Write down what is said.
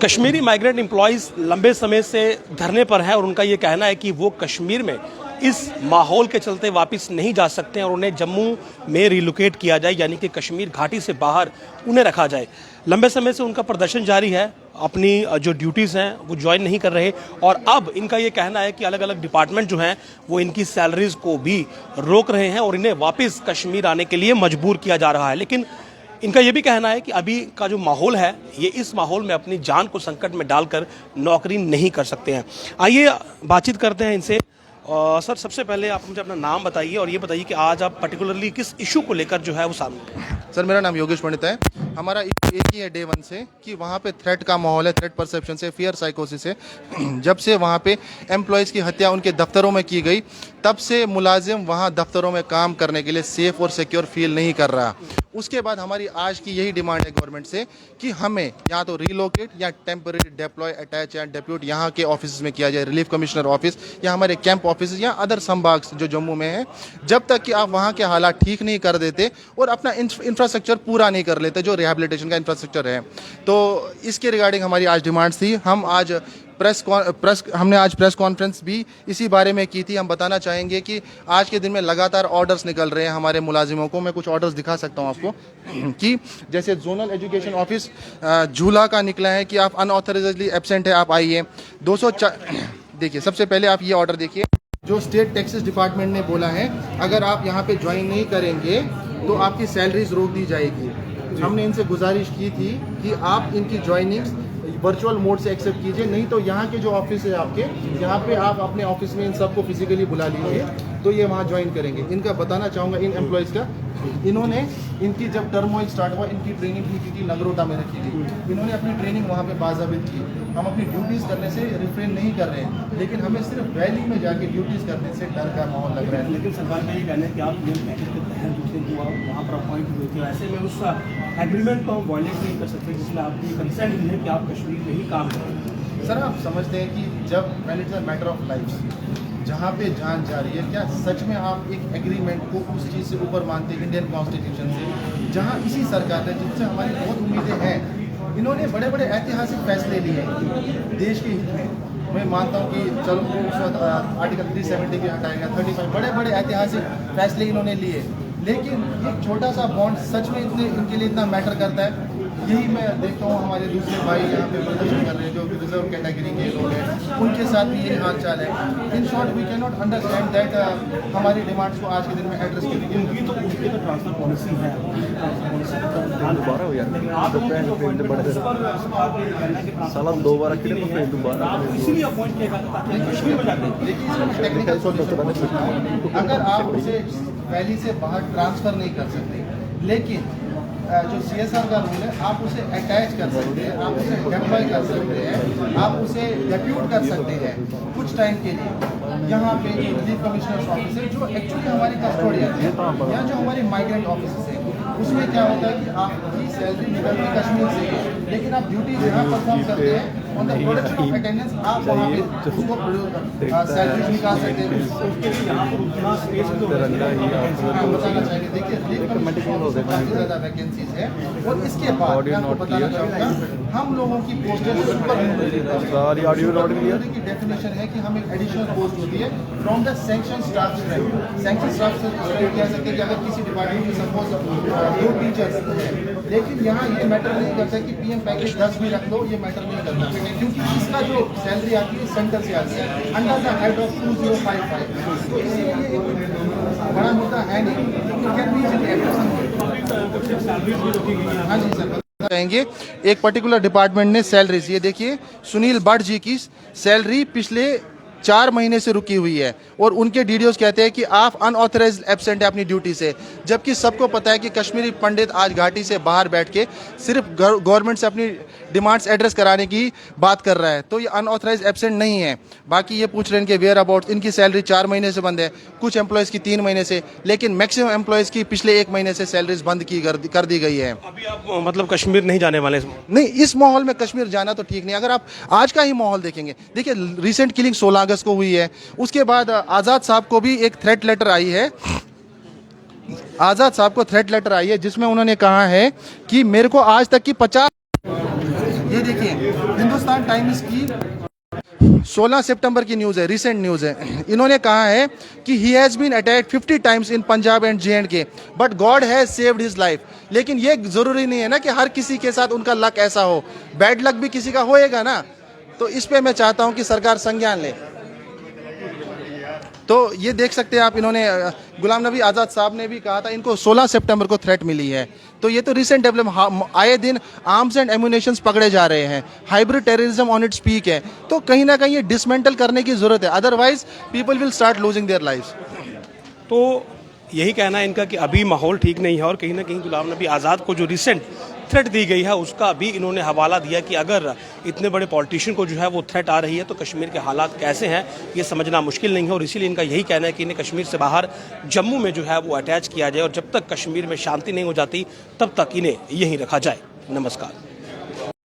Kashmiri migrant employees लंबे समय से धरने पर है और उनका ये कहना है कि वो कश्मीर में इस माहौल के चलते वापस नहीं जा सकते हैं और उन्हें जम्मू में रिलोकेट किया जाए, यानी कि कश्मीर घाटी से बाहर उन्हें रखा जाए। लंबे समय से उनका प्रदर्शन जारी है, अपनी जो ड्यूटीज़ हैं वो ज्वाइन नहीं कर रहे और अब इनका ये कहना है कि अलग अलग डिपार्टमेंट जो हैं वो इनकी सैलरीज को भी रोक रहे हैं और इन्हें वापस कश्मीर आने के लिए मजबूर किया जा रहा है। लेकिन इनका ये भी कहना है कि अभी का जो माहौल है, ये इस माहौल में अपनी जान को संकट में डालकर नौकरी नहीं कर सकते हैं। आइए बातचीत करते हैं इनसे। सर, सबसे पहले आप मुझे अपना नाम बताइए और ये बताइए कि आज आप पर्टिकुलरली किस इशू को लेकर जो है वो सामने। सर, मेरा नाम योगेश पंडित है। हमारा एक ही है डे वन से कि वहाँ पे थ्रेट का माहौल है, थ्रेट परसेप्शन से, फियर साइकोसिस है। जब से वहाँ पे एम्प्लॉयज़ की हत्या उनके दफ्तरों में की गई, तब से मुलाजिम वहाँ दफ्तरों में काम करने के लिए सेफ और सिक्योर फील नहीं कर रहा। उसके बाद हमारी आज की यही डिमांड है गवर्नमेंट से कि हमें या तो रिलोकेट या टेम्पररी डिप्लॉय, अटैच या डेप्यूट यहाँ के ऑफिस में किया जाए, रिलीफ कमिश्नर ऑफिस या हमारे कैंप ऑफिस या अदर संभाग जो जम्मू में है। जब तक कि आप वहाँ के हालात ठीक नहीं कर देते और अपना इंफ्रास्ट्रक्चर पूरा नहीं कर लेते, जो रिहैबिलिटेशन का इंफ्रास्ट्रक्चर है, तो इसके रिगार्डिंग हमारी आज डिमांड्स थी। हम आज हमने आज प्रेस कॉन्फ्रेंस भी इसी बारे में की थी। हम बताना चाहेंगे कि आज के दिन में लगातार ऑर्डर्स निकल रहे हैं हमारे मुलाजिमों को। मैं कुछ ऑर्डर्स दिखा सकता हूं आपको कि जैसे जोनल एजुकेशन ऑफिस झूला का निकला है कि आप अनऑथराइजडली एब्सेंट है, आप आइए। 204 देखिए, सबसे पहले आप ये ऑर्डर देखिए जो स्टेट टैक्सेस डिपार्टमेंट ने बोला है, अगर आप यहाँ पे ज्वाइन नहीं करेंगे तो आपकी सैलरीज रोक दी जाएगी। हमने इनसे गुजारिश की थी कि आप इनकी ज्वाइनिंग्स वर्चुअल मोड से एक्सेप्ट कीजिए, नहीं तो यहाँ के जो ऑफिस है आपके, यहाँ पे आप अपने ऑफिस में इन सबको फिजिकली बुला लीजिए तो ये वहाँ ज्वाइन करेंगे। इनका बताना चाहूँगा इन एम्प्लॉयज़ का, इन्होंने इनकी जब टर्मोइल स्टार्ट हुआ, इनकी ट्रेनिंग की थी नगरोटा में रखी थी। इन्होंने अपनी ट्रेनिंग वहाँ पे बाज़ाबित की। हम अपनी ड्यूटीज़ करने से रिफ्रेन नहीं कर रहे हैं, लेकिन हमें सिर्फ वैली में जाके ड्यूटीज़ करने से डर का माहौल लग रहा है। लेकिन सरकार का ये कहना है कि आप मेल पैकेज के तहत दूसरे को वहाँ पर अपॉइंट हुए थे, ऐसे में उस एग्रीमेंट को हम वॉयलेट नहीं कर सकते जिसमें आपकी कंसेंट भी है कि आप कश्मीर में ही काम करें। सर, आप समझते हैं कि जब when it's a matter of life, जहाँ पे जान जा रही है, क्या सच में आप एक एग्रीमेंट को उस चीज़ से ऊपर मानते हैं इंडियन कॉन्स्टिट्यूशन से, जहाँ इसी सरकार ने, जिनसे हमारी बहुत उम्मीदें हैं, इन्होंने बड़े बड़े ऐतिहासिक फैसले लिए देश के हित में। मैं मानता हूँ कि चलो उस वक्त आर्टिकल 370 भी हटाया गया, 35 बड़े बड़े ऐतिहासिक फैसले इन्होंने लिए, लेकिन एक छोटा सा बॉन्ड सच में इनके लिए इतना मैटर करता है। यही मैं देखता हूँ हमारे दूसरे भाई यहाँ पे प्रदर्शन कर रहे हैं जो रिजर्व कैटेगरी के लोग हैं, उनके साथ भी यही हाल चाल है। In short we can not understand that हमारी डिमांड्स को आज के दिन में एड्रेस की गई। तो उनकी तो ट्रांसफर पॉलिसी है, इसीलिए अपॉइंट किया जाता है। अगर आप उसे वैली से बाहर ट्रांसफर नहीं कर सकते, लेकिन जो CSR का रूल है, आप उसे अटैच कर सकते हैं, आप उसे डिप्लॉय कर सकते हैं, आप उसे डेप्यूट कर सकते हैं कुछ टाइम के लिए। यहाँ पे जो रिलीफ कमिश्नर ऑफिस है, जो एक्चुअली हमारी कस्टोडियन है, या जो हमारी माइग्रेंट ऑफिस है, उसमें क्या होता है कि आपकी सैलरी निकलती कश्मीर से है, लेकिन आप ड्यूटीज यहाँ परफॉर्म करते हैं on the production of attendance, आप वहाँ पे उसको सैलरी निकाल सकते हैं। उसके लिए यहाँ पर उतना स्पेस बताना चाहिए। देखिए, रिलीफ कमिश्नर काफ़ी ज़्यादा वैकेंसीज है और इसके बाद मैं आपको बताना चाहूँगा, हम लोगों की पोस्टें की डेफिनेशन है कि हम एक एडिशनल पोस्ट होती है from the sanction staff strength. Sanction staff से कह सकते हैं कि अगर किसी डिपार्टमेंट में सपोज 2 टीचर्स हैं, लेकिन यहाँ ये मैटर नहीं करता कि PM पैकेज 10 भी रख लो, ये मैटर नहीं करता, क्योंकि इसका जो सैलरी आती है सेंटर से आती है अंडर द हेड ऑफ 2055। तो इसीलिए बड़ा मुद्दा है नहीं। हाँ जी सर, कहेंगे एक पर्टिकुलर डिपार्टमेंट ने सैलरीज, ये देखिए सुनील भट्ट जी की सैलरी पिछले 4 महीने से रुकी हुई है और उनके डीडीओज कहते हैं कि आप अनऑथराइज्ड एब्सेंट है अपनी ड्यूटी से, जबकि सबको पता है कि कश्मीरी पंडित आज घाटी से बाहर बैठ के सिर्फ गवर्नमेंट से अपनी डिमांड्स एड्रेस कराने की बात कर रहा है, तो ये अनऑथराइज्ड एब्सेंट नहीं है। बाकी ये पूछ रहे हैं कि वेयर अबाउट, इनकी सैलरी 4 महीने से बंद है, कुछ एम्प्लॉयज़ की 3 महीने से, लेकिन मैक्सिमम एम्प्लॉयज़ की पिछले 1 महीने से सैलरीज बंद कर दी गई है। अभी आप मतलब कश्मीर नहीं जाने वाले? नहीं, इस माहौल में कश्मीर जाना तो ठीक नहीं। अगर आप आज का ही माहौल देखेंगे, देखिए रिसेंट किलिंग 16 अगस्त को हुई है, उसके बाद आज़ाद साहब को भी एक थ्रेट लेटर आई है, आज़ाद साहब को थ्रेट लेटर आई है जिसमें उन्होंने कहा है कि मेरे को आज तक की 50 ये देखिए हिंदुस्तान टाइम्स की 16 सितंबर की न्यूज़ है, रिसेंट न्यूज़ है। इन्होंने कहा है कि he has been attacked 50 times in Punjab and J&K but God has saved his life. लेकिन ये ज़रूरी नहीं है ना कि हर किसी के साथ उनका लक ऐसा हो, बैड लक भी किसी का होएगा ना। तो इस पे मैं चाहता हूं कि सरकार संज्ञान ले। तो ये देख सकते हैं आप, इन्होंने गुलाम नबी आज़ाद साहब ने भी कहा था इनको 16 सितंबर को थ्रेट मिली है। तो ये तो रिसेंट डेवलपमेंट, आए दिन आर्म्स एंड एम्यूनेशंस पकड़े जा रहे हैं, hybrid terrorism on its peak है। तो कहीं ना कहीं ये डिसमेंटल करने की जरूरत है, otherwise people will start losing their lives. तो यही कहना है इनका कि अभी माहौल ठीक नहीं है और कहीं ना कहीं गुलाम नबी आज़ाद को जो रिसेंट थ्रेट दी गई है उसका भी इन्होंने हवाला दिया कि अगर इतने बड़े पॉलिटिशियन को जो है वो थ्रेट आ रही है तो कश्मीर के हालात कैसे हैं ये समझना मुश्किल नहीं है। और इसीलिए इनका यही कहना है कि इन्हें कश्मीर से बाहर जम्मू में जो है वो अटैच किया जाए और जब तक कश्मीर में शांति नहीं हो जाती तब तक इन्हें यहीं रखा जाए। नमस्कार।